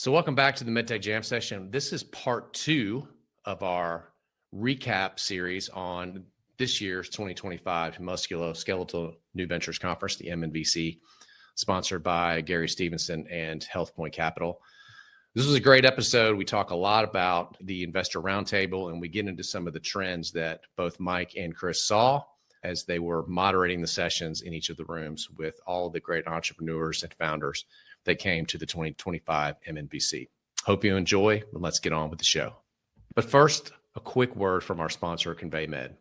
So welcome back to the MedTech Jam Session. This is part 2 of our recap series on this year's 2025 Musculoskeletal New Ventures Conference, the MNVC, sponsored by Gary Stevenson and Healthpoint Capital. This was a great episode. We talk a lot about the Investor Roundtable, and we get into some of the trends that both Mike and Chris saw as they were moderating the sessions in each of the rooms with all of the great entrepreneurs and founders that came to the 2025 MNVC. Hope you enjoy, and let's get on with the show. But first, a quick word from our sponsor, ConveyMed.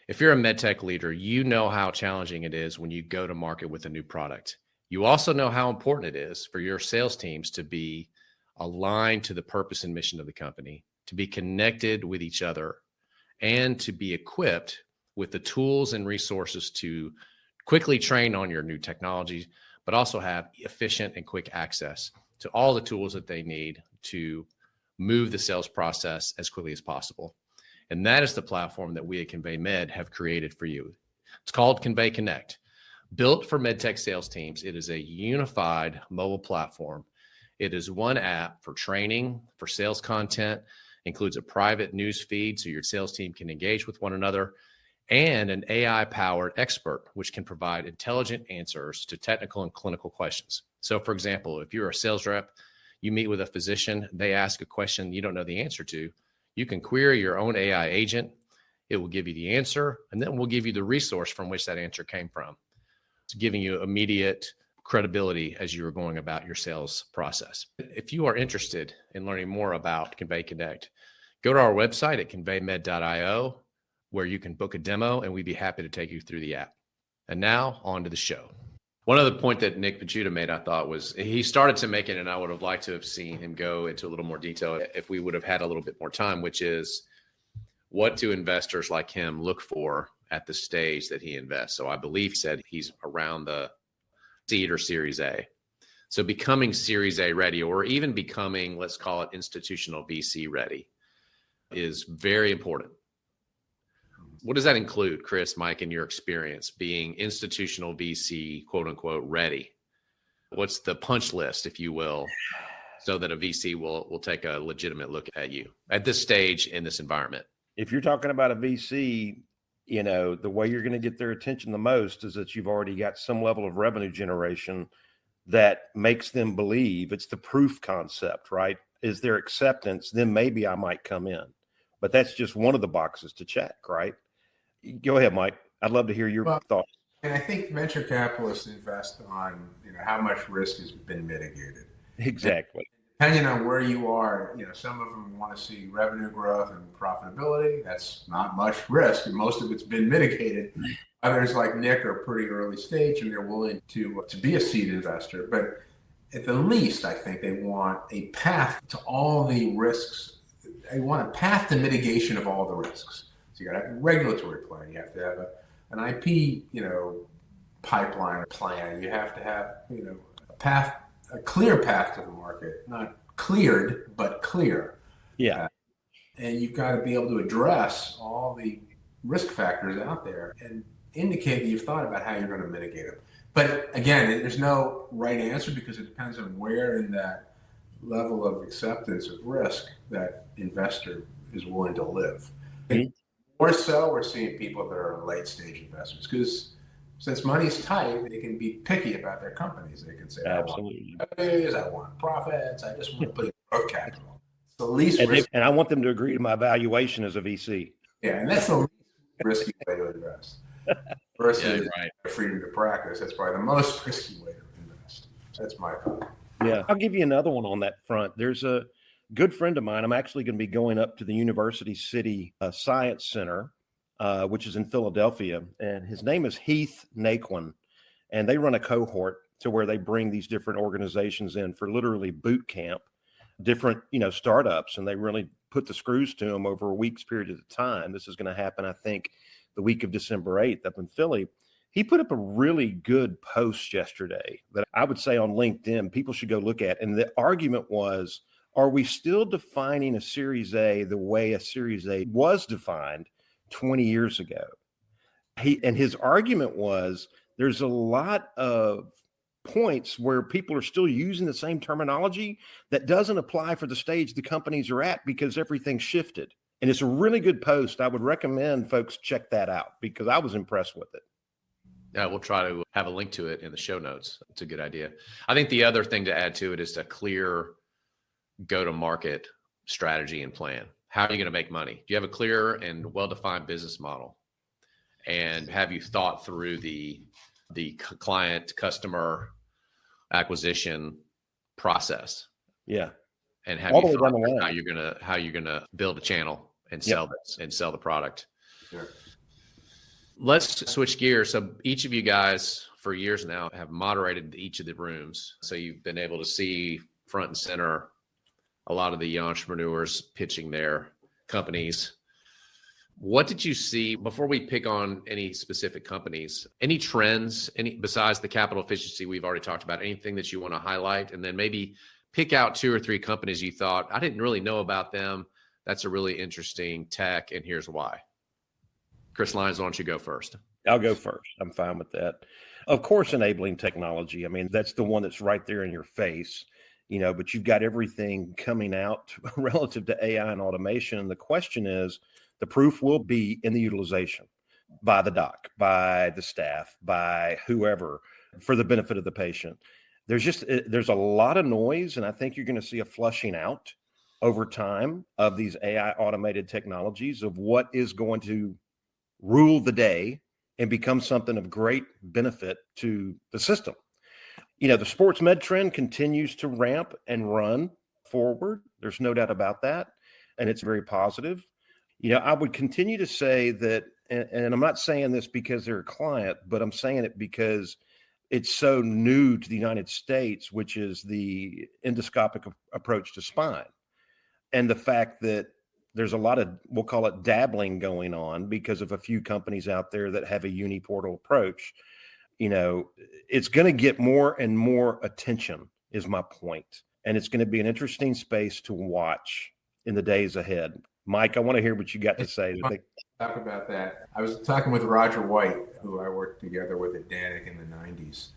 If you're a MedTech leader, you know how challenging it is when you go to market with a new product. You also know how important it is for your sales teams to be aligned to the purpose and mission of the company, to be connected with each other, and to be equipped with the tools and resources to quickly train on your new technologies, but also have efficient and quick access to all the tools that they need to move the sales process as quickly as possible. And that is the platform that we at ConveyMed have created for you. It's called Convey Connect. Built for MedTech sales teams, it is a unified mobile platform. It is one app for training, for sales content, includes a private news feed so your sales team can engage with one another, and an AI-powered expert, which can provide intelligent answers to technical and clinical questions. So, for example, if you're a sales rep, you meet with a physician, they ask a question you don't know the answer to, you can query your own AI agent. It will give you the answer, and then we'll give you the resource from which that answer came from. It's giving you immediate credibility as you are going about your sales process. If you are interested in learning more about Convey Connect, go to our website at conveymed.io, where you can book a demo, and we'd be happy to take you through the app. And now on to the show. One other point that Nick Pachuta made, I thought, was he started to make it, and I would have liked to have seen him go into a little more detail if we would have had a little bit more time, which is what do investors like him look for at the stage that he invests? So I believe he said he's around the seed or Series A. So becoming Series A ready, or even becoming, let's call it institutional VC ready, is very important. What does that include, Chris, Mike, in your experience, being institutional VC, quote unquote, ready? What's the punch list, if you will, so that a VC will take a legitimate look at you at this stage in this environment? If you're talking about a VC, you know, the way you're going to get their attention the most is that you've already got some level of revenue generation that makes them believe. It's the proof concept, right? Is there acceptance? Then maybe I might come in. But that's just one of the boxes to check, right? Go ahead, Mike. I'd love to hear your thoughts. And I think venture capitalists invest on, how much risk has been mitigated. Exactly. And depending on where you are, some of them want to see revenue growth and profitability. That's not much risk, and most of it's been mitigated. Others, like Nick, are pretty early stage, and they're willing to be a seed investor. But at the least, I think they want a path to all the risks. They want a path to mitigation of all the risks. So you got to have a regulatory plan. You have to have an IP, pipeline plan. You have to have, a clear path to the market, not cleared, but clear. Yeah. And you've got to be able to address all the risk factors out there and indicate that you've thought about how you're going to mitigate them. But again, there's no right answer because it depends on where in that level of acceptance of risk that investor is willing to live. Mm-hmm. More so, we're seeing people that are late stage investors because since money's tight, they can be picky about their companies. They can say, absolutely, I want revenues, I want profits, I just want to put in growth capital. It's the least risky. And I want them to agree to my valuation as a VC. Yeah, and that's the least risky way to invest. Versus freedom to practice, that's probably the most risky way to invest. That's my thought. Yeah, I'll give you another one on that front. There's a good friend of mine. I'm actually going to be going up to the University City Science Center, which is in Philadelphia, and his name is Heath Naquin, and they run a cohort to where they bring these different organizations in for literally boot camp, different startups, and they really put the screws to them over a week's period of time. This is going to happen, I think, the week of December 8th up in Philly. He put up a really good post yesterday that I would say on LinkedIn people should go look at, and the argument was, are we still defining a Series A the way a Series A was defined 20 years ago? His argument was there's a lot of points where people are still using the same terminology that doesn't apply for the stage the companies are at because everything's shifted. And it's a really good post. I would recommend folks check that out because I was impressed with it. Yeah, we'll try to have a link to it in the show notes. It's a good idea. I think the other thing to add to it is a clear go-to-market strategy and plan. How are you going to make money? Do you have a clear and well-defined business model? And have you thought through the client customer acquisition process? Yeah. And have you thought through how you're gonna build a channel and sell this and sell the product? Sure. Let's switch gears. So each of you guys for years now have moderated each of the rooms. So you've been able to see front and center a lot of the entrepreneurs pitching their companies. What did you see before we pick on any specific companies? Any trends, besides the capital efficiency we've already talked about, anything that you want to highlight? And then maybe pick out 2 or 3 companies you thought, I didn't really know about them. That's a really interesting tech, and here's why. Chris Lyons, why don't you go first? I'll go first. I'm fine with that. Of course, enabling technology. I mean, that's the one that's right there in your face, but you've got everything coming out relative to AI and automation. And the question is, the proof will be in the utilization by the doc, by the staff, by whoever, for the benefit of the patient. There's a lot of noise, and I think you're going to see a flushing out over time of these AI automated technologies of what is going to rule the day and become something of great benefit to the system. The sports med trend continues to ramp and run forward. There's no doubt about that. And it's very positive. I would continue to say that, and I'm not saying this because they're a client, but I'm saying it because it's so new to the United States, which is the endoscopic approach to spine. And the fact that there's a lot of, we'll call it dabbling going on because of a few companies out there that have a uniportal approach. It's going to get more and more attention is my point. And it's going to be an interesting space to watch in the days ahead. Mike, I want to hear what you got to say. Talk about that. I was talking with Roger White, who I worked together with at Danik in the 90s.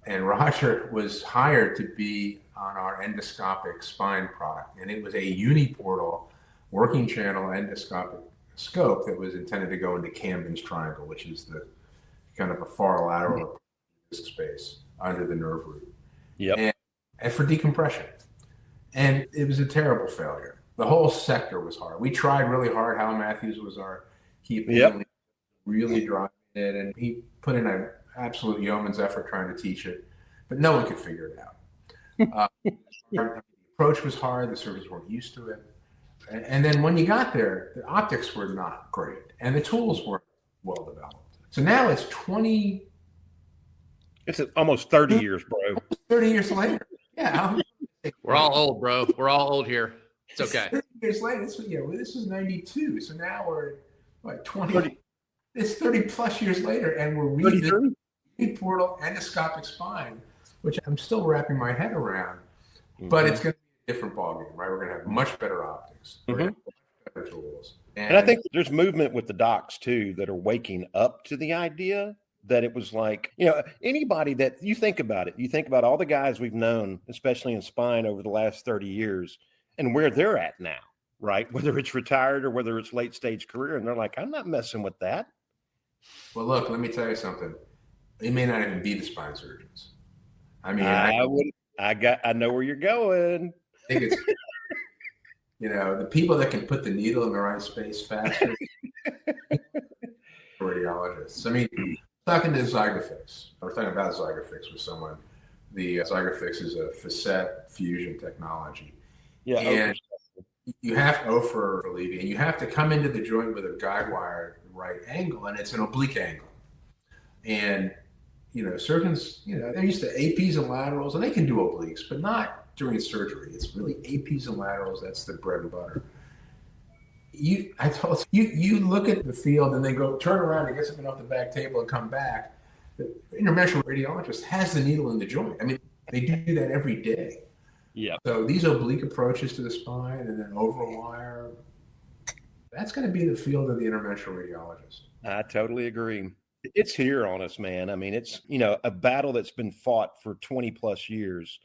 And Roger was hired to be on our endoscopic spine product. And it was a uniportal working channel endoscopic scope that was intended to go into Camden's triangle, which is the kind of a far lateral space under the nerve root. Yep. And for decompression. And it was a terrible failure. The whole sector was hard. We tried really hard. Hal Matthews was our key opinion, really driving it. And he put in an absolute yeoman's effort trying to teach it, but no one could figure it out. The approach was hard. The surgeons weren't used to it. And then when you got there, the optics were not great and the tools weren't well developed. So now it's almost 30 years, bro. 30 years later. Yeah. We're all old, bro. We're all old here. It's okay. 30 years later, this was 92. So now we're like 20. 30. It's 30 plus years later, and we're reading portal endoscopic spine, which I'm still wrapping my head around. Mm-hmm. But it's going to be a different ballgame, right? We're going to have much better optics, much better tools. And I think there's movement with the docs, too, that are waking up to the idea that it was like, anybody that you think about it, you think about all the guys we've known, especially in spine over the last 30 years, and where they're at now, right? Whether it's retired or whether it's late stage career. And they're like, I'm not messing with that. Well, look, let me tell you something. They may not even be the spine surgeons. I mean, I know where you're going. I think it's, the people that can put the needle in the right space faster. Radiologists. I mean, talking to Zygafix. I was talking about Zygafix with someone. The Zygafix is a facet fusion technology. Yeah, and you have to for relieving, and you have to come into the joint with a guide wire at the right angle, and it's an oblique angle. And surgeons, they're used to APs and laterals, and they can do obliques, but not during surgery. It's really APs and laterals. That's the bread and butter. I told you look at the field and they go turn around and get something off the back table and come back. The interventional radiologist has the needle in the joint. I mean, they do that every day. Yeah. So these oblique approaches to the spine and then over a wire, that's going to be the field of the interventional radiologist. I totally agree. It's here on us, man. I mean, it's, a battle that's been fought for 20 plus years.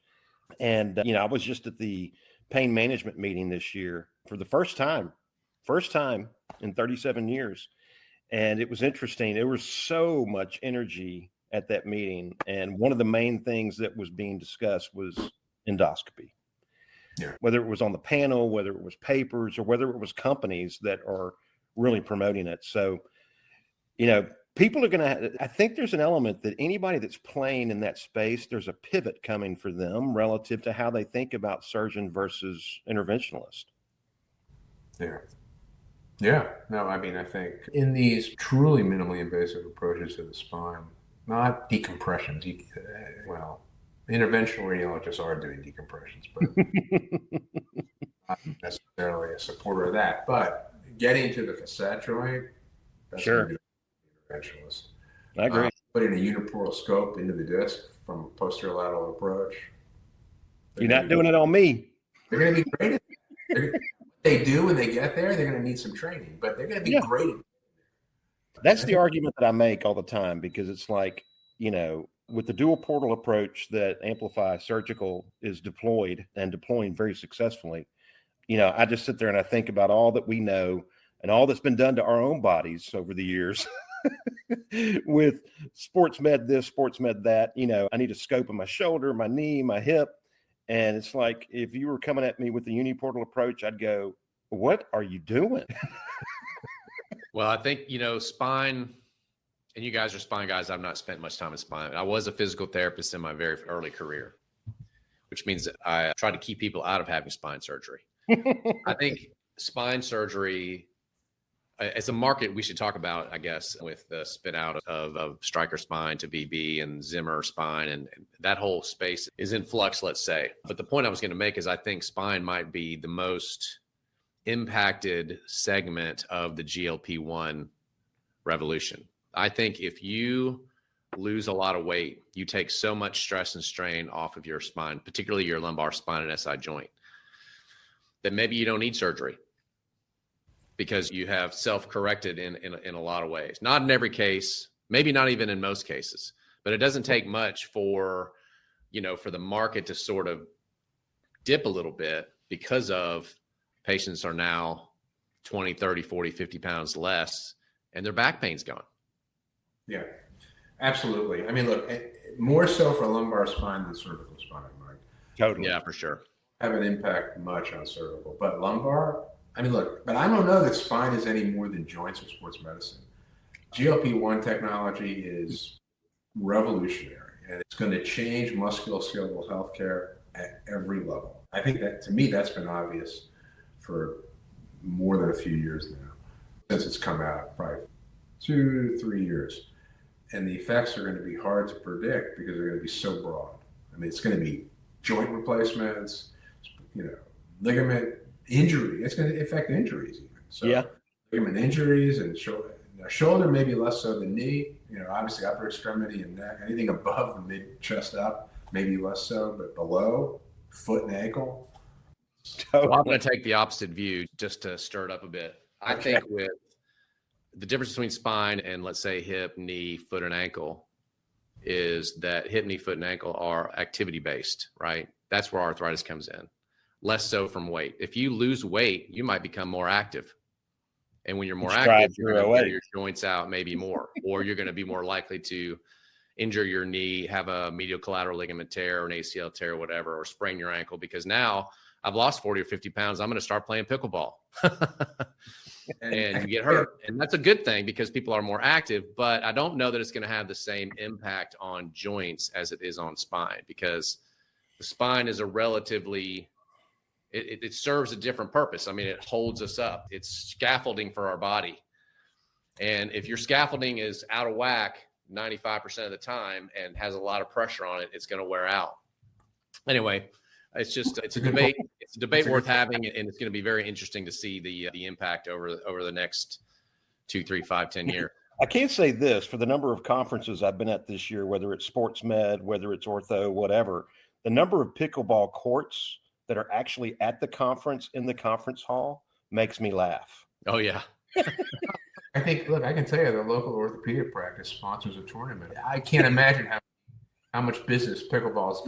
And, I was just at the pain management meeting this year for the first time in 37 years. And it was interesting. There was so much energy at that meeting. And one of the main things that was being discussed was endoscopy. Yeah. Whether it was on the panel, whether it was papers, or whether it was companies that are really promoting it. So, people are I think there's an element that anybody that's playing in that space, there's a pivot coming for them relative to how they think about surgeon versus interventionalist. Yeah. Yeah. No, I mean, I think in these truly minimally invasive approaches to the spine, not decompression, interventional radiologists are doing decompressions, but not necessarily a supporter of that. But getting to the facet joint, that's sure. Interventionalist. I agree. Putting a uniporal scope into the disc from a posterior lateral approach. You're not doing it on me. They're going to be great at it. They do when they get there, they're going to need some training, but they're going to be great at it. That's the argument that I make all the time, because it's like, with the dual portal approach that Amplify Surgical is deployed and deploying very successfully, I just sit there and I think about all that we know and all that's been done to our own bodies over the years with sports med this, sports med that. I need a scope of my shoulder, my knee, my hip. And it's like, if you were coming at me with the uniportal approach, I'd go, what are you doing? Well, I think, spine, and you guys are spine guys. I've not spent much time in spine. I was a physical therapist in my very early career, which means that I try to keep people out of having spine surgery. I think spine surgery as a market we should talk about, I guess, with the spin out of Stryker spine to BB and Zimmer spine, and that whole space is in flux, let's say. But the point I was going to make is I think spine might be the most impacted segment of the GLP-1 revolution. I think if you lose a lot of weight, you take so much stress and strain off of your spine, particularly your lumbar spine and SI joint, that maybe you don't need surgery because you have self-corrected in a lot of ways. Not in every case, maybe not even in most cases, but it doesn't take much for the market to sort of dip a little bit because of patients are now 20, 30, 40, 50 pounds less and their back pain's gone. Yeah, absolutely. I mean, look, more so for lumbar spine than cervical spine, Mike. Totally. Yeah, for sure. Have an impact much on cervical, but lumbar, I mean, look, but I don't know that spine is any more than joints or sports medicine. GLP-1 technology is revolutionary, and it's going to change musculoskeletal healthcare at every level. I think that, to me, that's been obvious for more than a few years now, since it's come out, probably 2 to 3 years. And the effects are going to be hard to predict because they're going to be so broad. I mean, it's going to be joint replacements, ligament injury. It's going to affect injuries even. So yeah, ligament injuries and shoulder maybe less so than knee. Obviously upper extremity and neck. Anything above the mid chest up, maybe less so, but below, foot and ankle. Well, I'm going to take the opposite view just to stir it up a bit. I think with the difference between spine and, let's say, hip, knee, foot, and ankle is that hip, knee, foot, and ankle are activity-based, right? That's where arthritis comes in. Less so from weight. If you lose weight, you might become more active. And when you're more active, you're going to wear your joints out maybe more, or you're going to be more likely to injure your knee, have a medial collateral ligament tear or an ACL tear or whatever, or sprain your ankle because now I've lost 40 or 50 pounds. I'm going to start playing pickleball. And you get hurt. And that's a good thing because people are more active, but I don't know that it's going to have the same impact on joints as it is on spine, because the spine is a relatively, it serves a different purpose. I mean, it holds us up. It's scaffolding for our body. And if your scaffolding is out of whack 95% of the time and has a lot of pressure on it, it's going to wear out. Anyway, it's a debate. It's a debate worth having, and it's going to be very interesting to see the impact over the next 2, 3, 5, 10 years. I can't say this for the number of conferences I've been at this year, whether it's sports med, whether it's ortho, whatever, the number of pickleball courts that are actually at the conference in the conference hall makes me laugh. Oh yeah. I think, look, I can tell you the local orthopedic practice sponsors a tournament. I can't imagine how much business pickleball is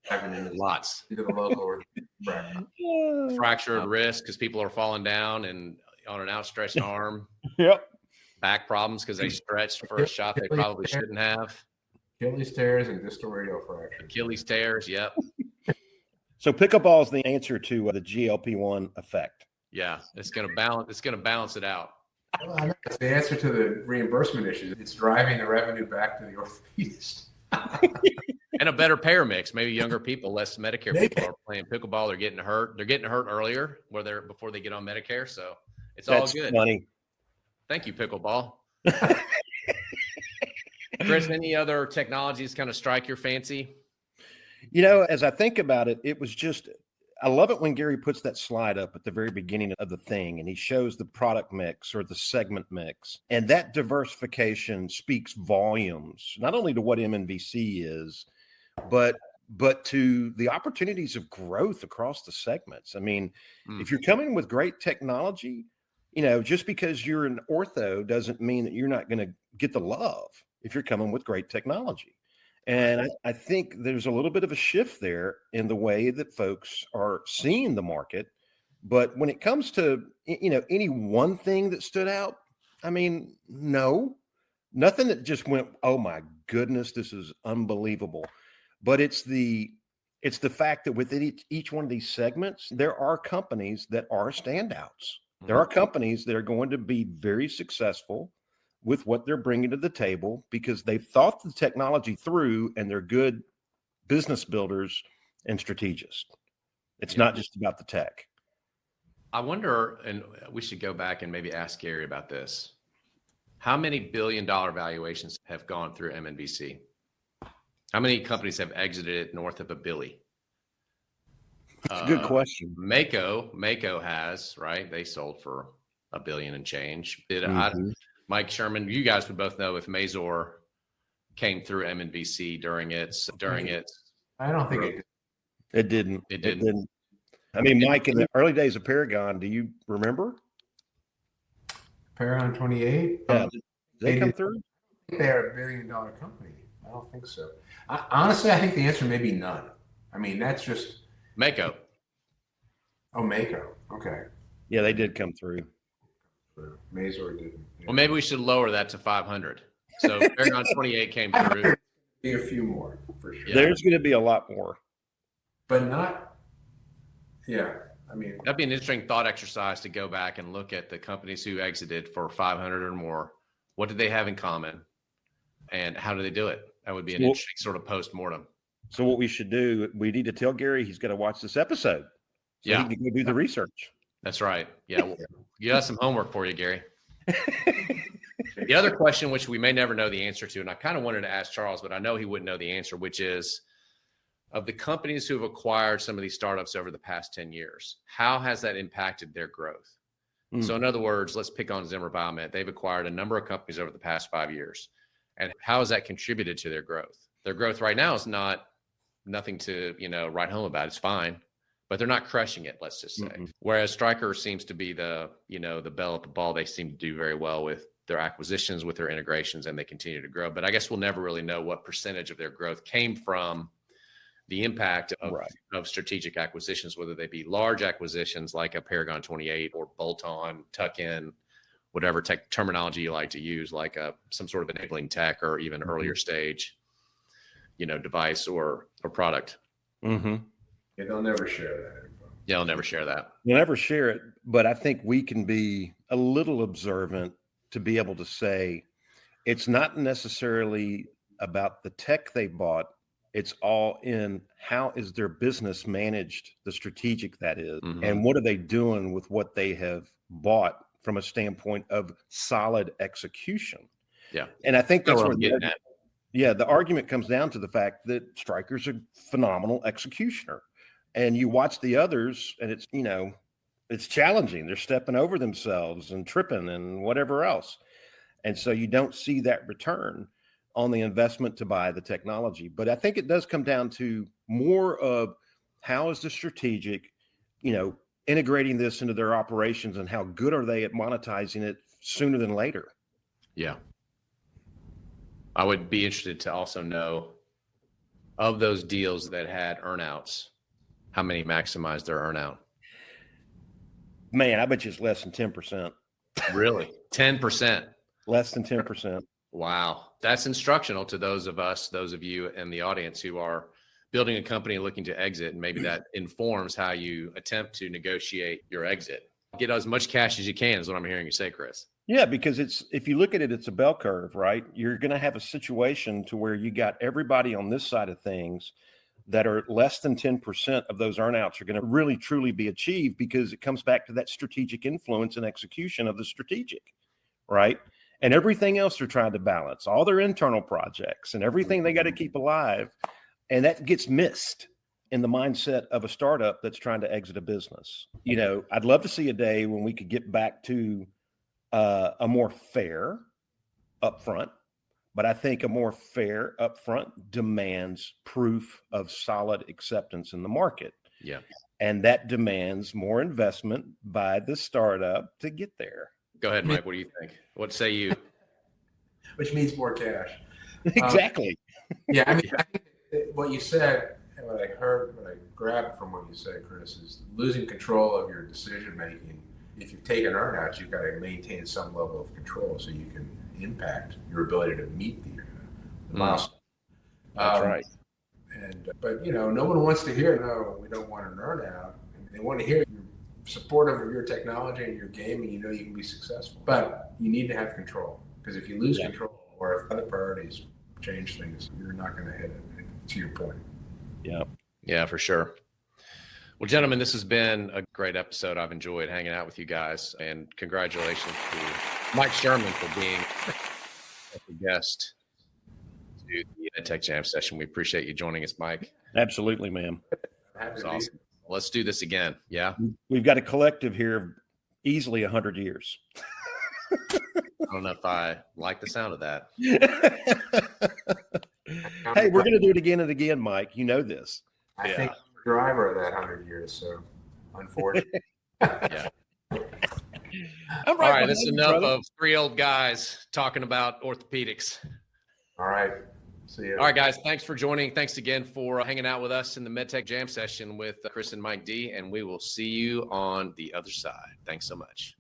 driving Lots. into the local orthopedic practice. Fractured wrist because people are falling down and on an outstretched arm. Yep. Back problems because they stretched for a shot they probably shouldn't have. Achilles tears and distal radial fractures. Achilles tears. Yep. So pickleball is the answer to the GLP-1 effect. Yeah, it's going to balance. It's going to balance it out. Well, I know it's the answer to the reimbursement issues. It's driving the revenue back to the orthopedist. And a better payer mix. Maybe younger people, less Medicare people are playing pickleball. They're getting hurt. They're getting hurt earlier before they get on Medicare. So That's all good. Funny. Thank you, pickleball. Chris, any other technologies kind of strike your fancy? As I think about it, I love it when Gary puts that slide up at the very beginning of the thing and he shows the product mix or the segment mix. And that diversification speaks volumes, not only to what MNVC is, but to the opportunities of growth across the segments. I mean, if you're coming with great technology, just because you're an ortho doesn't mean that you're not going to get the love if you're coming with great technology. And I think there's a little bit of a shift there in the way that folks are seeing the market. But when it comes to, any one thing that stood out, I mean, no, nothing that just went, oh my goodness, this is unbelievable. But it's the fact that within each one of these segments, there are companies that are standouts. There are companies that are going to be very successful with what they're bringing to the table because they've thought the technology through and they're good business builders and strategists. It's not just about the tech. I wonder, and we should go back and maybe ask Gary about this. How many billion-dollar valuations have gone through MNVC? How many companies have exited it north of $1 billion? That's a good question. Mako has, right? They sold for $1 billion and change. Mike Sherman, you guys would both know if Mazor came through MNVC during its. I don't think it did. It didn't. It didn't. I mean, Mike, in the early days of Paragon, do you remember? Paragon 28? Yeah. Did they come through? They're $1 billion company. I don't think so. Honestly, I think the answer may be none. I mean, that's just Mako. Oh, Mako. Okay. Yeah, they did come through. Mazor didn't. Yeah. Well, maybe we should lower that to 500. So Paragon 28 came through. Be a few more for sure. Yeah. There's going to be a lot more, but not. Yeah, I mean, that'd be an interesting thought exercise to go back and look at the companies who exited for 500 or more. What did they have in common, and how do they do it? That would be an interesting sort of post-mortem. So what we should do, we need to tell Gary he's got to watch this episode. So he can go do the research. That's right. Yeah. Well, you got some homework for you, Gary. The other question, which we may never know the answer to, and I kind of wanted to ask Charles, but I know he wouldn't know the answer, which is of the companies who have acquired some of these startups over the past 10 years, how has that impacted their growth? So in other words, let's pick on Zimmer Biomet. They've acquired a number of companies over the past 5 years. And how has that contributed to their growth? Their growth right now is nothing to, write home about. It's fine. But they're not crushing it, let's just say. Whereas Stryker seems to be the bell at the ball. They seem to do very well with their acquisitions, with their integrations, and they continue to grow. But I guess we'll never really know what percentage of their growth came from the impact of strategic acquisitions, whether they be large acquisitions like a Paragon 28 or bolt-on, tuck-in, whatever terminology you like to use, like some sort of enabling tech or even earlier stage, device or product. Yeah, they'll never share that info. Yeah, they'll never share that. They'll never share it, but I think we can be a little observant to be able to say it's not necessarily about the tech they bought. It's all in how is their business managed, the strategic that is, and what are they doing with what they have bought from a standpoint of solid execution. Yeah. And I think that's what I'm getting at. Yeah, the argument comes down to the fact that Stryker's a phenomenal executioner. And you watch the others and it's, it's challenging. They're stepping over themselves and tripping and whatever else. And so you don't see that return on the investment to buy the technology. But I think it does come down to more of how is the strategic, integrating this into their operations, and how good are they at monetizing it sooner than later? Yeah. I would be interested to also know, of those deals that had earnouts, how many maximized their earnout? Man, I bet you it's less than 10%. Really? 10%? Less than 10%. Wow. That's instructional to those of you in the audience who are building a company and looking to exit. And maybe that informs how you attempt to negotiate your exit. Get as much cash as you can is what I'm hearing you say, Chris. Yeah, because if you look at it, it's a bell curve, right? You're going to have a situation to where you got everybody on this side of things that are less than 10% of those earnouts are going to really truly be achieved, because it comes back to that strategic influence and execution of the strategic, right? And everything else they're trying to balance, all their internal projects and everything they got to keep alive. And that gets missed in the mindset of a startup that's trying to exit a business. You know, I'd love to see a day when we could get back to a more fair upfront, but I think a more fair upfront demands proof of solid acceptance in the market. Yeah. And that demands more investment by the startup to get there. Go ahead, Mike. What do you think? What say you? Which means more cash. Exactly. Yeah, I mean, I think what you said, and what I grabbed from what you said, Chris, is losing control of your decision making. If you've taken earnouts, you've got to maintain some level of control so you can impact your ability to meet the milestone. That's right. But you know, no one wants to hear, no, we don't want an earnout. They want to hear you're supportive of your technology and your game, and you know you can be successful. But you need to have control, because if you lose control, or if other priorities change things, you're not going to hit it. To your point. Yeah, for sure. Well, gentlemen, this has been a great episode. I've enjoyed hanging out with you guys, and congratulations to Mike Sherman for being a guest to the MedTech Jam Session. We appreciate you joining us, Mike. Absolutely, ma'am. That's awesome. Let's do this again. Yeah. We've got a collective here of easily 100 years. I don't know if I like the sound of that. Hey, we're going to do it again and again, Mike. You know this. I think I'm the driver of that 100 years, so unfortunately. Yeah. All right, that's enough of three old guys talking about orthopedics. All right. See you. All right, guys. Thanks for joining. Thanks again for hanging out with us in the MedTech Jam Session with Chris and Mike D. And we will see you on the other side. Thanks so much.